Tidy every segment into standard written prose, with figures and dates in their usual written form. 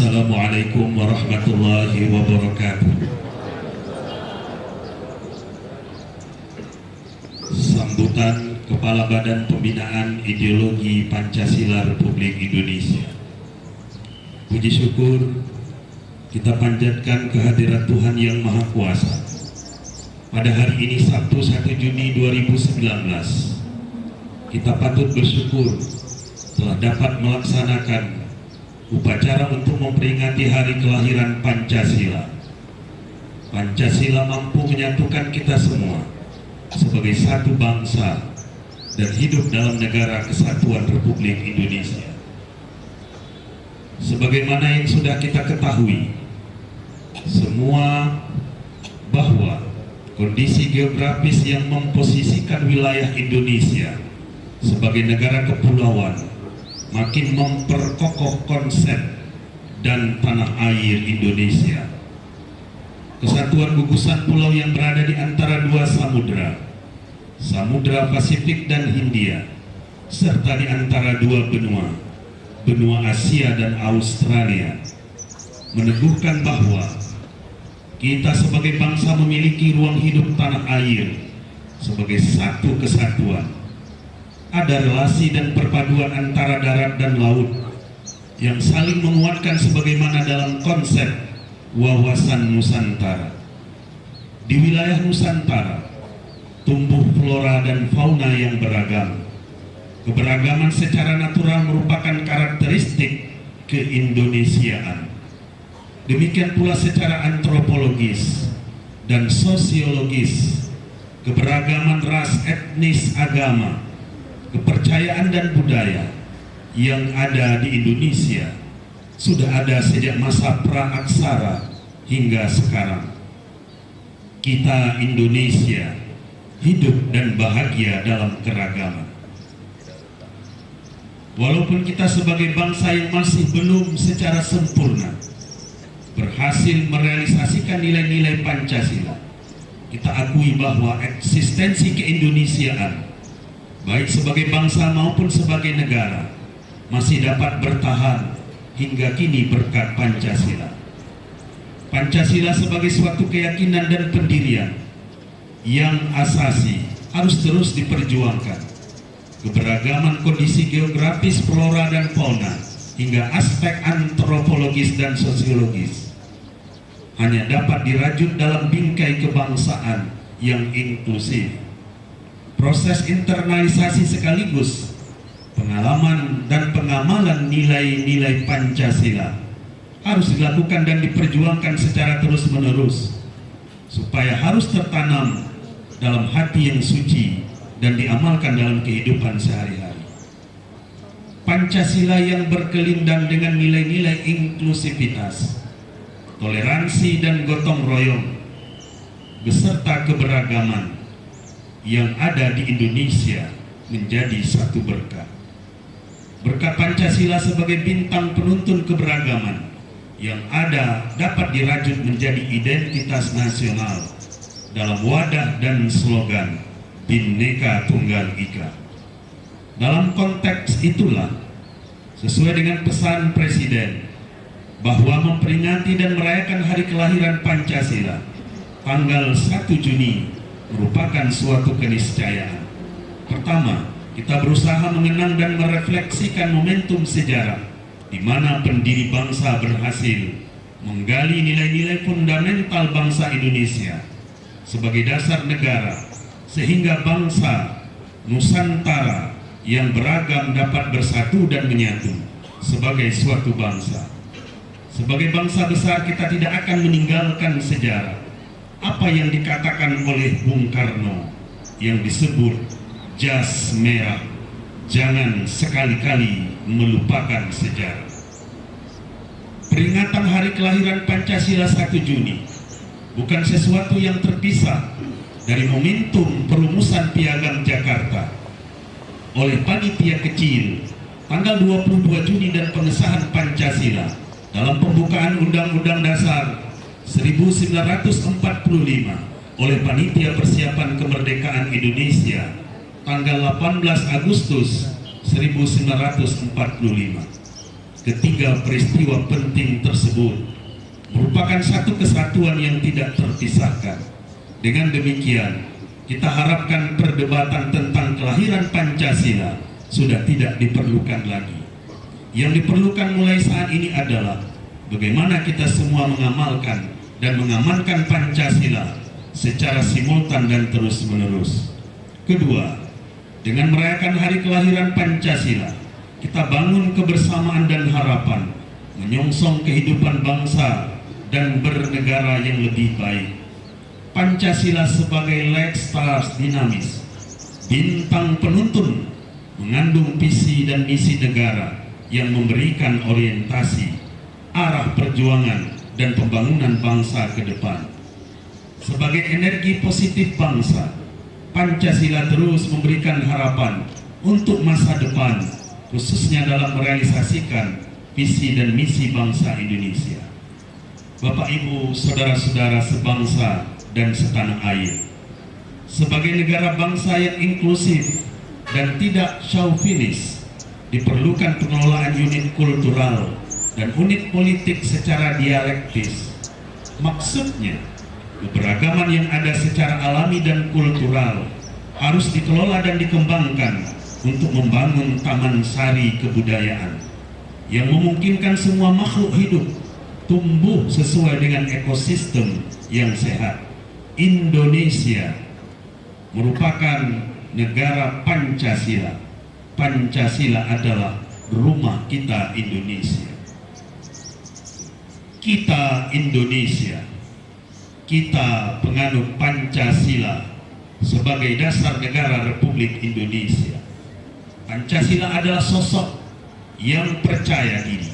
Assalamualaikum warahmatullahi wabarakatuh. Sambutan Kepala Badan Pembinaan Ideologi Pancasila Republik Indonesia. Puji syukur kita panjatkan kehadirat Tuhan Yang Maha Kuasa. Pada hari ini Sabtu 1 Juni 2019, kita patut bersyukur telah dapat melaksanakan upacara untuk memperingati hari kelahiran Pancasila. Pancasila mampu menyatukan kita semua sebagai satu bangsa dan hidup dalam negara kesatuan Republik Indonesia. Sebagaimana yang sudah kita ketahui semua, bahwa kondisi geografis yang memposisikan wilayah Indonesia sebagai negara kepulauan makin memperkokoh konsep dan tanah air Indonesia. Kesatuan gugusan pulau yang berada di antara dua samudra, Samudra Pasifik dan Hindia, serta di antara dua benua, benua Asia dan Australia, meneguhkan bahwa kita sebagai bangsa memiliki ruang hidup tanah air sebagai satu kesatuan. Ada relasi dan perpaduan antara darat dan laut yang saling menguatkan sebagaimana dalam konsep wawasan Nusantara. Di wilayah Nusantara tumbuh flora dan fauna yang beragam. Keberagaman secara natural merupakan karakteristik keindonesiaan. Demikian pula secara antropologis dan sosiologis, keberagaman ras, etnis, agama, kepercayaan dan budaya yang ada di Indonesia sudah ada sejak masa pra-aksara hingga sekarang. Kita Indonesia hidup dan bahagia dalam keragaman. Walaupun kita sebagai bangsa yang masih belum secara sempurna berhasil merealisasikan nilai-nilai Pancasila, kita akui bahwa eksistensi keindonesiaan baik sebagai bangsa maupun sebagai negara masih dapat bertahan hingga kini berkat Pancasila. Pancasila sebagai suatu keyakinan dan pendirian yang asasi harus terus diperjuangkan. Keberagaman kondisi geografis, flora dan fauna hingga aspek antropologis dan sosiologis hanya dapat dirajut dalam bingkai kebangsaan yang inklusif. Proses internalisasi sekaligus pengalaman dan pengamalan nilai-nilai Pancasila harus dilakukan dan diperjuangkan secara terus-menerus supaya harus tertanam dalam hati yang suci dan diamalkan dalam kehidupan sehari-hari. Pancasila yang berkelindang dengan nilai-nilai inklusivitas, toleransi dan gotong royong beserta keberagaman yang ada di Indonesia menjadi satu berkah. Berkat Pancasila sebagai bintang penuntun keberagaman yang ada dapat dirajut menjadi identitas nasional dalam wadah dan slogan Bhinneka Tunggal Ika. Dalam konteks itulah, sesuai dengan pesan Presiden bahwa memperingati dan merayakan hari kelahiran Pancasila tanggal 1 Juni merupakan suatu keniscayaan. Pertama, kita berusaha mengenang dan merefleksikan momentum sejarah di mana pendiri bangsa berhasil menggali nilai-nilai fundamental bangsa Indonesia sebagai dasar negara, sehingga bangsa Nusantara yang beragam dapat bersatu dan menyatu sebagai suatu bangsa. Sebagai bangsa besar, kita tidak akan meninggalkan sejarah. Apa yang dikatakan oleh Bung Karno yang disebut jas merah, jangan sekali-kali melupakan sejarah. Peringatan hari kelahiran Pancasila 1 Juni bukan sesuatu yang terpisah dari momentum perumusan Piagam Jakarta oleh panitia kecil tanggal 22 Juni dan pengesahan Pancasila dalam pembukaan Undang-Undang Dasar 1945 oleh Panitia Persiapan Kemerdekaan Indonesia tanggal 18 Agustus 1945. ketiga peristiwa penting tersebut merupakan satu kesatuan yang tidak terpisahkan. Dengan demikian, kita harapkan perdebatan tentang kelahiran Pancasila sudah tidak diperlukan lagi. Yang diperlukan mulai saat ini adalah bagaimana kita semua mengamalkan dan mengamankan Pancasila secara simultan dan terus-menerus. Kedua, dengan merayakan hari kelahiran Pancasila, kita bangun kebersamaan dan harapan, menyongsong kehidupan bangsa dan bernegara yang lebih baik. Pancasila sebagai light stars dinamis, bintang penuntun, mengandung visi dan misi negara yang memberikan orientasi, arah perjuangan dan pembangunan bangsa ke depan. Sebagai energi positif bangsa, Pancasila terus memberikan harapan untuk masa depan, khususnya dalam merealisasikan visi dan misi bangsa Indonesia. Bapak, Ibu, saudara-saudara sebangsa dan setanah air, sebagai negara bangsa yang inklusif dan tidak chauvinis, diperlukan pengelolaan unit kultural dan unit politik secara dialektis. Maksudnya, keberagaman yang ada secara alami dan kultural harus dikelola dan dikembangkan untuk membangun taman sari kebudayaan yang memungkinkan semua makhluk hidup tumbuh sesuai dengan ekosistem yang sehat. Indonesia merupakan negara Pancasila. Pancasila adalah rumah kita Indonesia. Kita Indonesia, kita penganut Pancasila sebagai dasar negara Republik Indonesia. Pancasila adalah sosok yang percaya diri,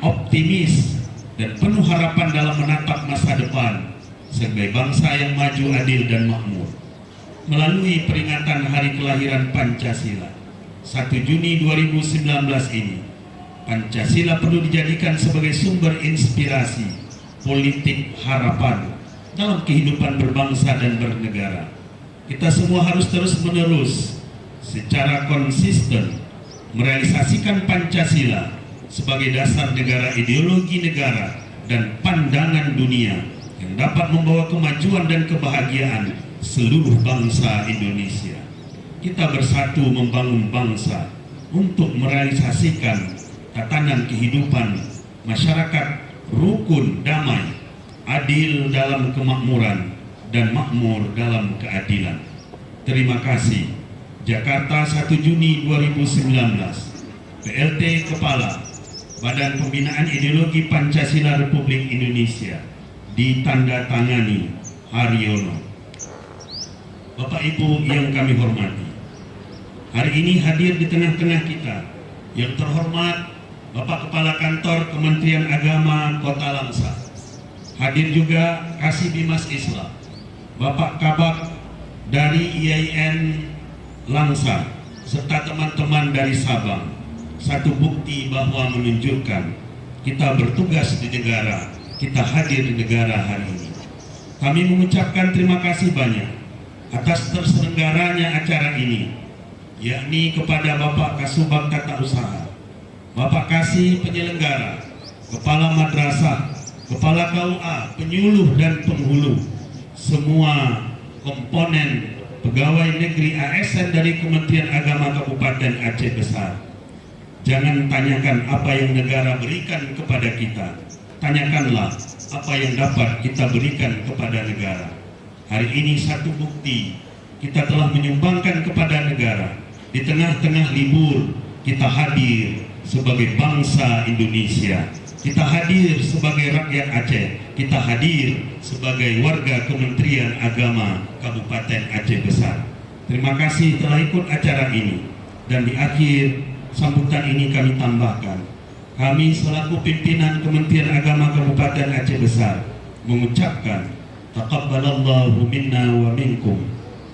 optimis, dan penuh harapan dalam menatap masa depan sebagai bangsa yang maju, adil, dan makmur. Melalui peringatan hari kelahiran Pancasila 1 Juni 2019 ini, Pancasila perlu dijadikan sebagai sumber inspirasi politik harapan dalam kehidupan berbangsa dan bernegara. Kita semua harus terus-menerus secara konsisten merealisasikan Pancasila sebagai dasar negara, ideologi negara, dan pandangan dunia yang dapat membawa kemajuan dan kebahagiaan seluruh bangsa Indonesia. Kita bersatu membangun bangsa untuk merealisasikan tatanan kehidupan masyarakat rukun, damai, adil dalam kemakmuran, dan makmur dalam keadilan. Terima kasih. Jakarta 1 Juni 2019. PLT Kepala Badan Pembinaan Ideologi Pancasila Republik Indonesia, ditandatangani Haryono. Bapak Ibu yang kami hormati, hari ini hadir di tengah-tengah kita yang terhormat Bapak Kepala Kantor Kementerian Agama Kota Langsa. Hadir juga Kasih Bimas Islam, Bapak Kabak dari IAIN Langsa, serta teman-teman dari Sabang. Satu bukti bahwa menunjukkan kita bertugas di negara, kita hadir di negara hari ini. Kami mengucapkan terima kasih banyak atas terselenggaranya acara ini, yakni kepada Bapak Kasubag Tata Usaha, Bapak Kasih penyelenggara, Kepala Madrasah, Kepala KUA, penyuluh dan penghulu, semua komponen pegawai negeri ASN dari Kementerian Agama Kabupaten Aceh Besar. Jangan tanyakan apa yang negara berikan kepada kita, tanyakanlah apa yang dapat kita berikan kepada negara. Hari ini satu bukti kita telah menyumbangkan kepada negara. Di tengah-tengah libur kita hadir sebagai bangsa Indonesia, kita hadir sebagai rakyat Aceh, kita hadir sebagai warga Kementerian Agama Kabupaten Aceh Besar. Terima kasih telah ikut acara ini. Dan di akhir sambutan ini kami tambahkan, kami selaku pimpinan Kementerian Agama Kabupaten Aceh Besar mengucapkan taqabbalallahu minna wa minkum,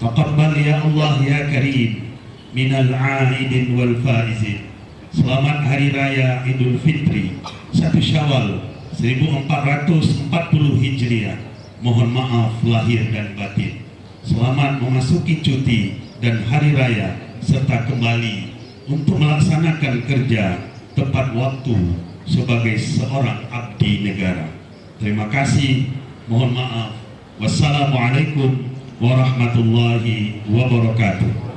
taqabbal ya Allah ya Karim, minal aidin wal faizin. Selamat Hari Raya Idul Fitri 1 Syawal 1440 Hijriah. Mohon maaf lahir dan batin. Selamat memasuki cuti dan hari raya serta kembali untuk melaksanakan kerja tepat waktu sebagai seorang abdi negara. Terima kasih, mohon maaf. Wassalamualaikum warahmatullahi wabarakatuh.